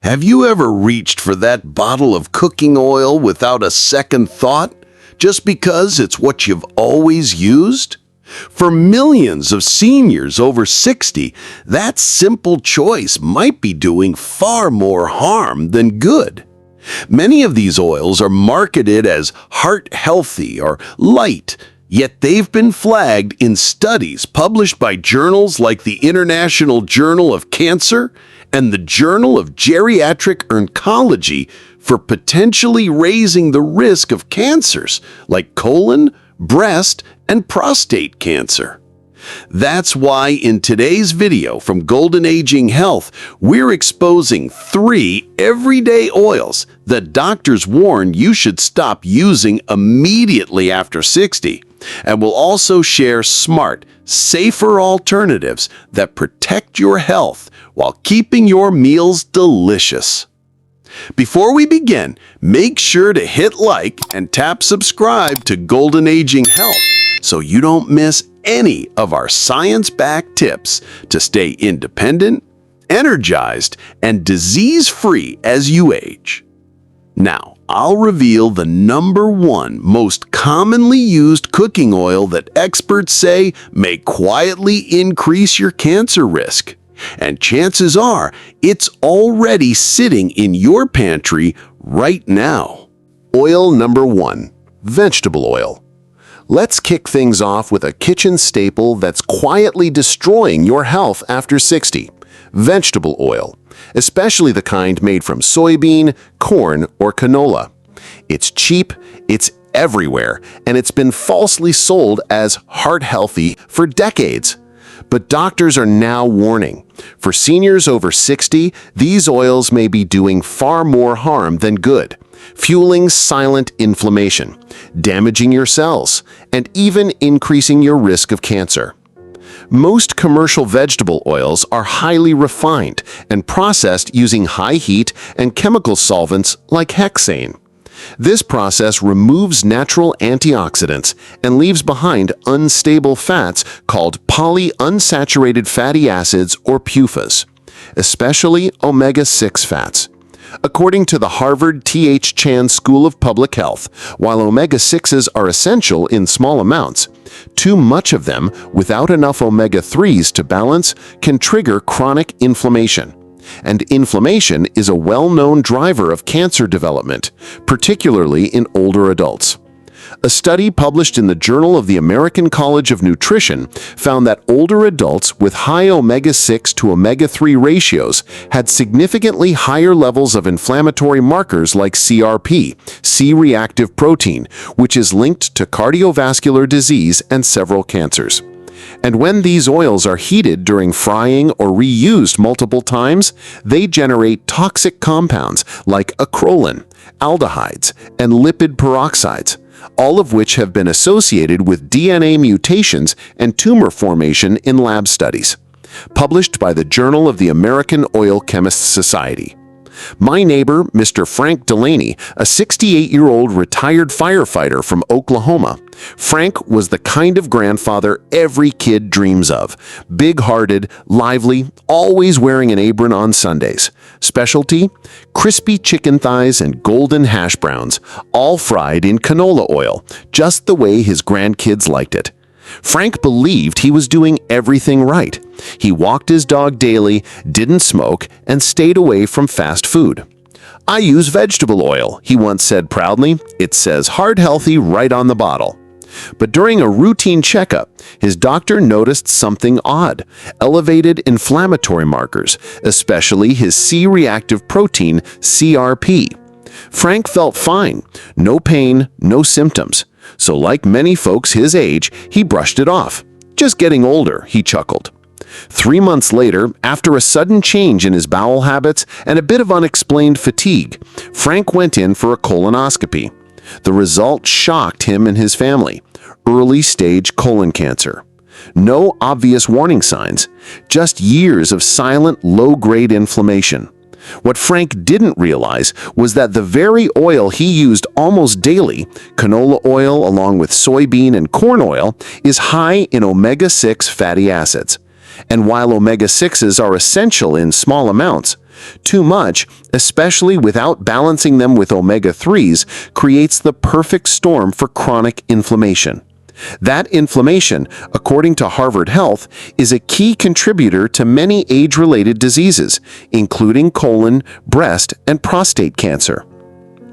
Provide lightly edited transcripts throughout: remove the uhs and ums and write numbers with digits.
Have you ever reached for that bottle of cooking oil without a second thought, just because it's what you've always used? For millions of seniors over 60, that simple choice might be doing far more harm than good. Many of these oils are marketed as heart-healthy or light, yet they've been flagged in studies published by journals like the International Journal of Cancer and the Journal of Geriatric Oncology for potentially raising the risk of cancers like colon, breast, and prostate cancer. That's why in today's video from Golden Aging Health, we're exposing 3 everyday oils that doctors warn you should stop using immediately after 60. And we'll also share smart, safer alternatives that protect your health while keeping your meals delicious. Before we begin, make sure to hit like and tap subscribe to Golden Aging Health so you don't miss any of our science-backed tips to stay independent, energized, and disease-free as you age. Now, I'll reveal the #1 most commonly used cooking oil that experts say may quietly increase your cancer risk. And chances are, it's already sitting in your pantry right now. Oil number 1, vegetable oil. Let's kick things off with a kitchen staple that's quietly destroying your health after 60. Vegetable oil, especially the kind made from soybean, corn, or canola. It's cheap, it's everywhere, and it's been falsely sold as heart-healthy for decades. But doctors are now warning. For seniors over 60, these oils may be doing far more harm than good, fueling silent inflammation, damaging your cells, and even increasing your risk of cancer. Most commercial vegetable oils are highly refined and processed using high heat and chemical solvents like hexane. This process removes natural antioxidants and leaves behind unstable fats called polyunsaturated fatty acids or PUFAs, especially omega-6 fats. According to the Harvard T.H. Chan School of Public Health, while omega-6s are essential in small amounts, too much of them without enough omega-3s to balance can trigger chronic inflammation. And inflammation is a well-known driver of cancer development, particularly in older adults. A study published in the Journal of the American College of Nutrition found that older adults with high omega-6 to omega-3 ratios had significantly higher levels of inflammatory markers like CRP, C-reactive protein, which is linked to cardiovascular disease and several cancers. And when these oils are heated during frying or reused multiple times, they generate toxic compounds like acrolein, aldehydes, and lipid peroxides, all of which have been associated with DNA mutations and tumor formation in lab studies, published by the Journal of the American Oil Chemists Society. My neighbor, Mr. Frank Delaney, a 68-year-old retired firefighter from Oklahoma. Frank was the kind of grandfather every kid dreams of. Big-hearted, lively, always wearing an apron on Sundays. Specialty? Crispy chicken thighs and golden hash browns, all fried in canola oil, just the way his grandkids liked it. Frank believed he was doing everything right. He walked his dog daily, didn't smoke, and stayed away from fast food. "I use vegetable oil," he once said proudly. "It says heart healthy right on the bottle." But during a routine checkup, his doctor noticed something odd: elevated inflammatory markers, especially his C-reactive protein, CRP. Frank felt fine, no pain, no symptoms. So like many folks his age, he brushed it off. "Just getting older," he chuckled. 3 months later, after a sudden change in his bowel habits and a bit of unexplained fatigue, Frank went in for a colonoscopy. The result shocked him and his family: early-stage colon cancer. No obvious warning signs, just years of silent, low-grade inflammation. What Frank didn't realize was that the very oil he used almost daily, canola oil along with soybean and corn oil, is high in omega-6 fatty acids. And while omega-6s are essential in small amounts, too much, especially without balancing them with omega-3s, creates the perfect storm for chronic inflammation. That inflammation, according to Harvard Health, is a key contributor to many age-related diseases, including colon, breast, and prostate cancer.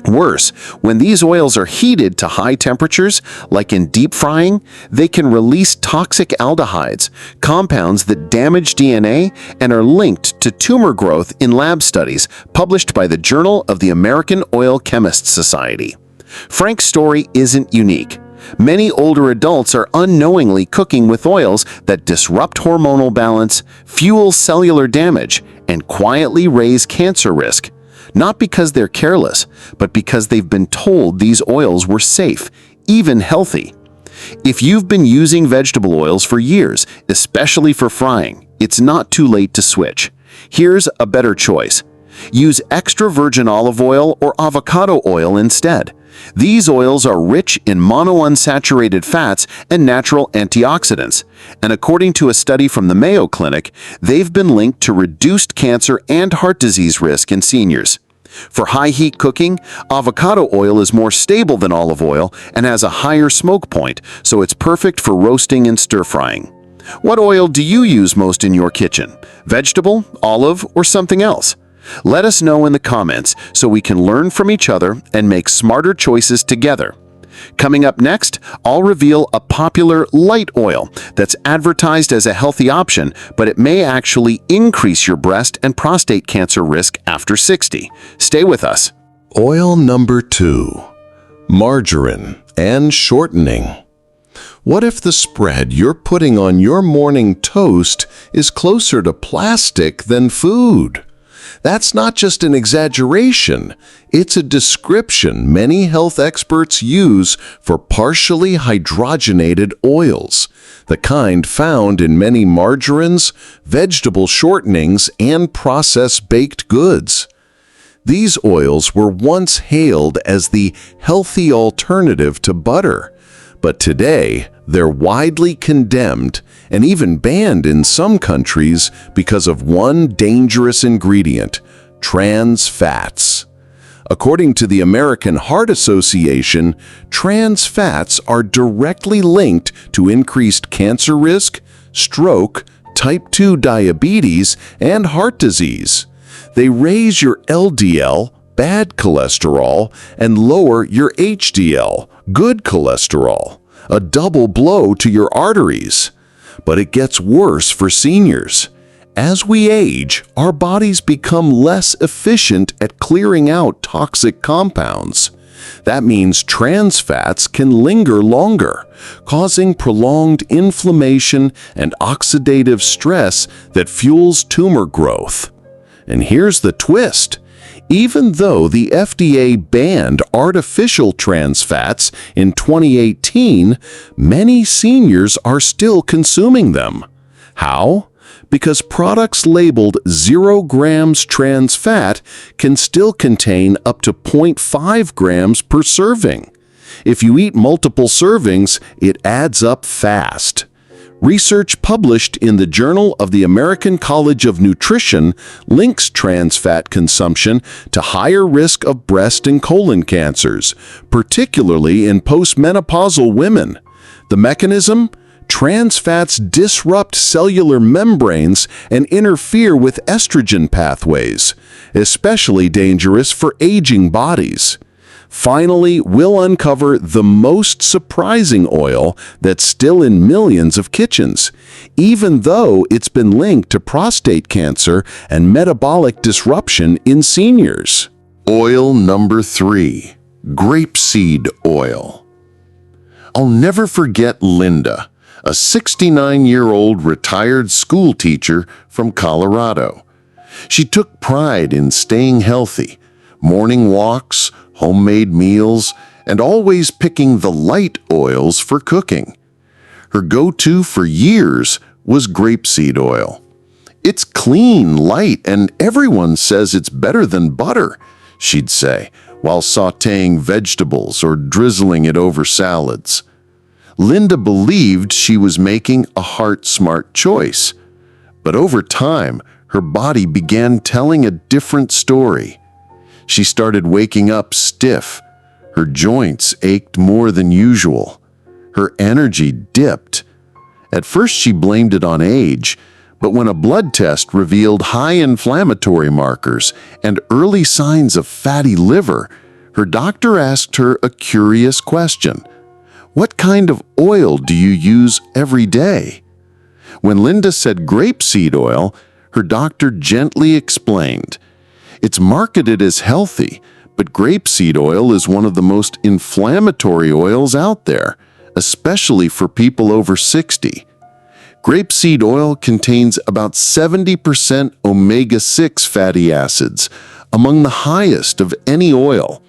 Worse, when these oils are heated to high temperatures, like in deep frying, they can release toxic aldehydes, compounds that damage DNA and are linked to tumor growth in lab studies published by the Journal of the American Oil Chemists Society. Frank's story isn't unique. Many older adults are unknowingly cooking with oils that disrupt hormonal balance, fuel cellular damage, and quietly raise cancer risk. Not because they're careless, but because they've been told these oils were safe, even healthy. If you've been using vegetable oils for years, especially for frying, it's not too late to switch. Here's a better choice. Use extra virgin olive oil or avocado oil instead. These oils are rich in monounsaturated fats and natural antioxidants, and according to a study from the Mayo Clinic, they've been linked to reduced cancer and heart disease risk in seniors. For high-heat cooking, avocado oil is more stable than olive oil and has a higher smoke point, so it's perfect for roasting and stir-frying. What oil do you use most in your kitchen? Vegetable, olive, or something else? Let us know in the comments so we can learn from each other and make smarter choices together. Coming up next, I'll reveal a popular light oil that's advertised as a healthy option, but it may actually increase your breast and prostate cancer risk after 60. Stay with us. Oil number 2. Margarine and shortening. What if the spread you're putting on your morning toast is closer to plastic than food? That's not just an exaggeration, it's a description many health experts use for partially hydrogenated oils, the kind found in many margarines, vegetable shortenings, and processed baked goods. These oils were once hailed as the healthy alternative to butter, but today they're widely condemned and even banned in some countries because of one dangerous ingredient: trans fats. According to the American Heart Association, trans fats are directly linked to increased cancer risk, stroke, type 2 diabetes, and heart disease. They raise your LDL, bad cholesterol, and lower your HDL, good cholesterol, a double blow to your arteries. But it gets worse for seniors. As we age, our bodies become less efficient at clearing out toxic compounds. That means trans fats can linger longer, causing prolonged inflammation and oxidative stress that fuels tumor growth. And here's the twist. Even though the FDA banned artificial trans fats in 2018, many seniors are still consuming them. How? Because products labeled 0 grams trans fat can still contain up to 0.5 grams per serving. If you eat multiple servings, it adds up fast. Research published in the Journal of the American College of Nutrition links trans fat consumption to higher risk of breast and colon cancers, particularly in postmenopausal women. The mechanism? Trans fats disrupt cellular membranes and interfere with estrogen pathways, especially dangerous for aging bodies. Finally, we'll uncover the most surprising oil that's still in millions of kitchens, even though it's been linked to prostate cancer and metabolic disruption in seniors. Oil number 3. Grapeseed oil. I'll never forget Linda, a 69-year-old retired school teacher from Colorado. She took pride in staying healthy, morning walks, homemade meals, and always picking the light oils for cooking. Her go-to for years was grapeseed oil. It's clean, light, and everyone says it's better than butter, she'd say, while sautéing vegetables or drizzling it over salads. Linda believed she was making a heart-smart choice. But over time, her body began telling a different story. She started waking up stiff. Her joints ached more than usual. Her energy dipped. At first she blamed it on age, but when a blood test revealed high inflammatory markers and early signs of fatty liver, her doctor asked her a curious question. What kind of oil do you use every day? When Linda said grapeseed oil, her doctor gently explained, "It's marketed as healthy, but grapeseed oil is one of the most inflammatory oils out there, especially for people over 60. Grapeseed oil contains about 70% omega-6 fatty acids, among the highest of any oil.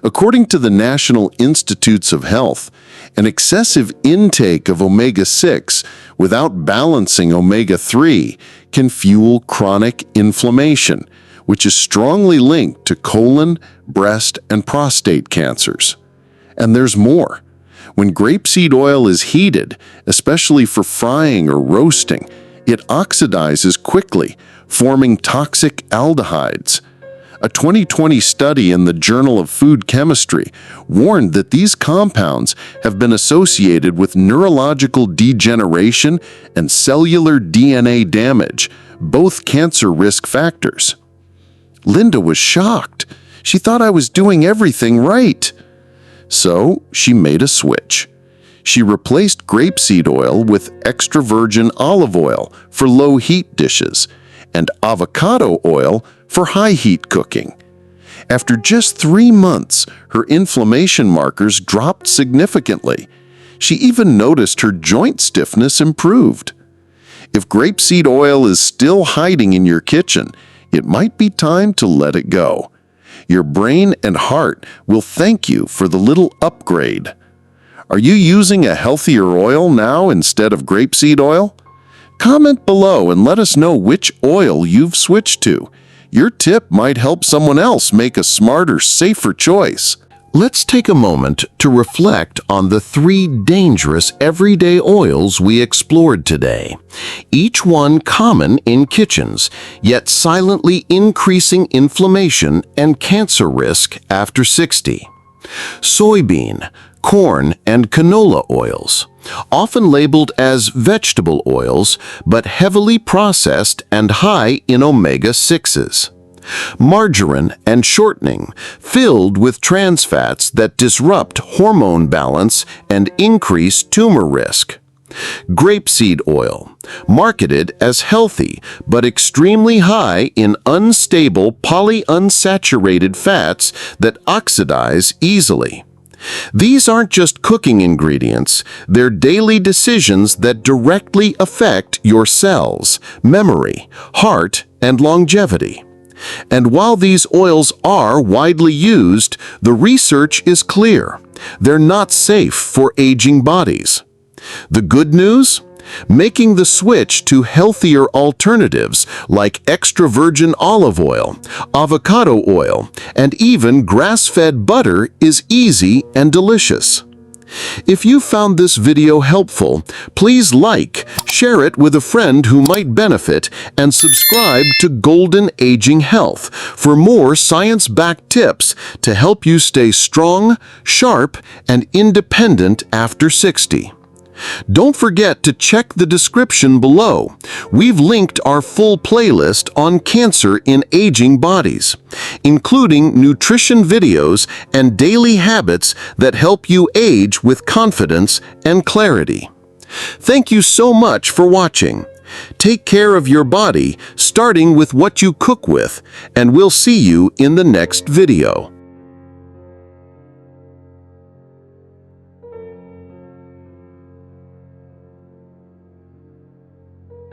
According to the National Institutes of Health, an excessive intake of omega-6 without balancing omega-3 can fuel chronic inflammation, which is strongly linked to colon, breast, and prostate cancers. And there's more. When grapeseed oil is heated, especially for frying or roasting, it oxidizes quickly, forming toxic aldehydes. A 2020 study in the Journal of Food Chemistry warned that these compounds have been associated with neurological degeneration and cellular DNA damage, both cancer risk factors. Linda was shocked. She thought I was doing everything right. So she made a switch. She replaced grapeseed oil with extra virgin olive oil for low-heat dishes and avocado oil for high-heat cooking. After just 3 months, her inflammation markers dropped significantly. She even noticed her joint stiffness improved. If grapeseed oil is still hiding in your kitchen, it might be time to let it go. Your brain and heart will thank you for the little upgrade. Are you using a healthier oil now instead of grapeseed oil? Comment below and let us know which oil you've switched to. Your tip might help someone else make a smarter, safer choice. Let's take a moment to reflect on the 3 dangerous everyday oils we explored today, each one common in kitchens, yet silently increasing inflammation and cancer risk after 60. Soybean, corn, and canola oils, often labeled as vegetable oils, but heavily processed and high in omega-6s. Margarine and shortening, filled with trans fats that disrupt hormone balance and increase tumor risk. Grapeseed oil, marketed as healthy but extremely high in unstable polyunsaturated fats that oxidize easily. These aren't just cooking ingredients, they're daily decisions that directly affect your cells, memory, heart, and longevity. And while these oils are widely used, the research is clear. They're not safe for aging bodies. The good news? Making the switch to healthier alternatives like extra virgin olive oil, avocado oil, and even grass-fed butter is easy and delicious. If you found this video helpful, please like, share it with a friend who might benefit, and subscribe to Golden Aging Health for more science-backed tips to help you stay strong, sharp, and independent after 60. Don't forget to check the description below. We've linked our full playlist on cancer in aging bodies, including nutrition videos and daily habits that help you age with confidence and clarity. Thank you so much for watching. Take care of your body, starting with what you cook with, and we'll see you in the next video.